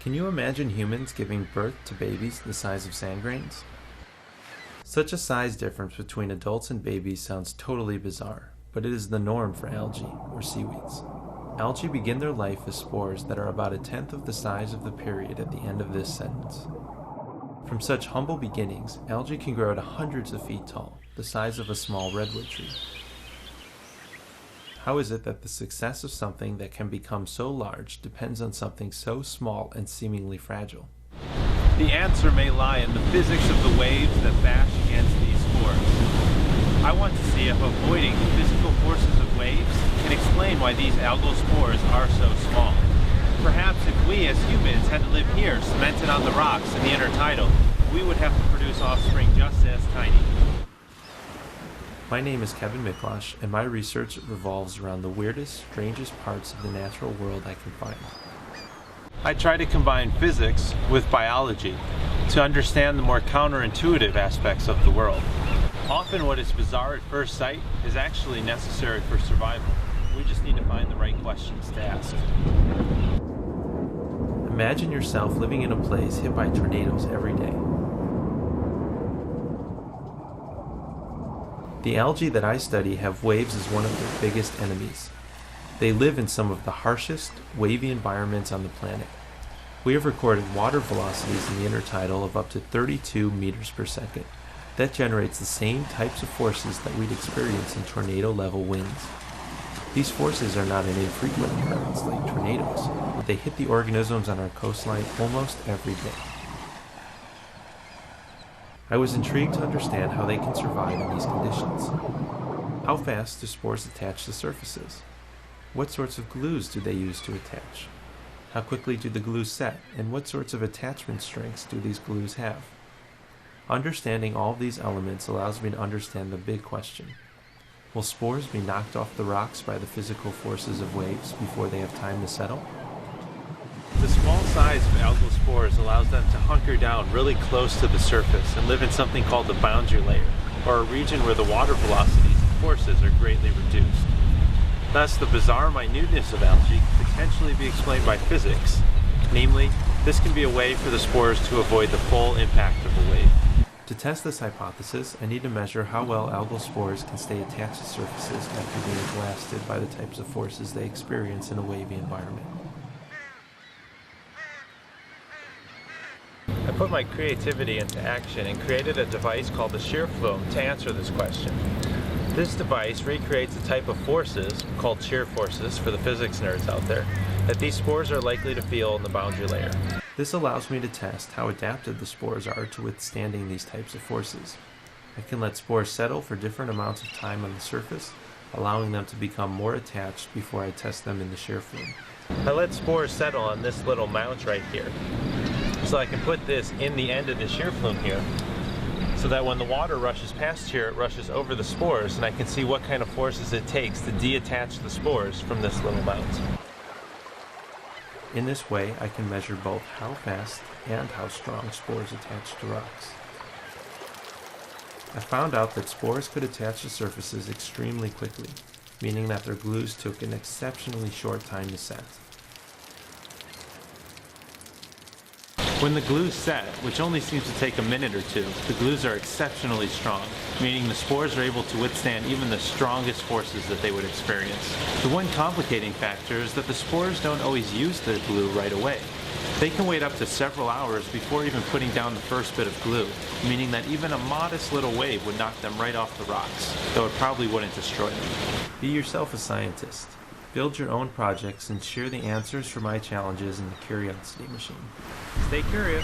Can you imagine humans giving birth to babies the size of sand grains? Such a size difference between adults and babies sounds totally bizarre, but it is the norm for algae, or seaweeds. Algae begin their life as spores that are about 1/10 of the size of the period at the end of this sentence. From such humble beginnings, algae can grow to hundreds of feet tall, the size of a small redwood tree. How is it that the success of something that can become so large depends on something so small and seemingly fragile? The answer may lie in the physics of the waves that bash against these spores. I want to see if avoiding the physical forces of waves can explain why these algal spores are so small. Perhaps if we as humans had to live here, cemented on the rocks in the intertidal, we would have to produce offspring just as tiny. My name is Kevin Miklasz, and my research revolves around the weirdest, strangest parts of the natural world I can find. I try to combine physics with biology to understand the more counterintuitive aspects of the world. Often what is bizarre at first sight is actually necessary for survival. We just need to find the right questions to ask. Imagine yourself living in a place hit by tornadoes every day. The algae that I study have waves as one of their biggest enemies. They live in some of the harshest, wavy environments on the planet. We have recorded water velocities in the intertidal of up to 32 meters per second. That generates the same types of forces that we'd experience in tornado-level winds. These forces are not an infrequent occurrence like tornadoes, but they hit the organisms on our coastline almost every day. I was intrigued to understand how they can survive in these conditions. How fast do spores attach to surfaces? What sorts of glues do they use to attach? How quickly do the glues set, and what sorts of attachment strengths do these glues have? Understanding all of these elements allows me to understand the big question. Will spores be knocked off the rocks by the physical forces of waves before they have time to settle? The small size of algal spores allows them to hunker down really close to the surface and live in something called the boundary layer, or a region where the water velocities and forces are greatly reduced. Thus, the bizarre minuteness of algae can potentially be explained by physics. Namely, this can be a way for the spores to avoid the full impact of a wave. To test this hypothesis, I need to measure how well algal spores can stay attached to surfaces after being blasted by the types of forces they experience in a wavy environment. I put my creativity into action and created a device called the shear flume to answer this question. This device recreates a type of forces, called shear forces for the physics nerds out there, that these spores are likely to feel in the boundary layer. This allows me to test how adapted the spores are to withstanding these types of forces. I can let spores settle for different amounts of time on the surface, allowing them to become more attached before I test them in the shear flume. I let spores settle on this little mount right here. So I can put this in the end of the shear flume here, so that when the water rushes past here, it rushes over the spores, and I can see what kind of forces it takes to detach the spores from this little mount. In this way, I can measure both how fast and how strong spores attach to rocks. I found out that spores could attach to surfaces extremely quickly, meaning that their glues took an exceptionally short time to set. When the glues set, which only seems to take a minute or two, the glues are exceptionally strong, meaning the spores are able to withstand even the strongest forces that they would experience. The one complicating factor is that the spores don't always use the glue right away. They can wait up to several hours before even putting down the first bit of glue, meaning that even a modest little wave would knock them right off the rocks, though it probably wouldn't destroy them. Be yourself a scientist. Build your own projects and share the answers for my challenges in the Curiosity Machine. Stay curious.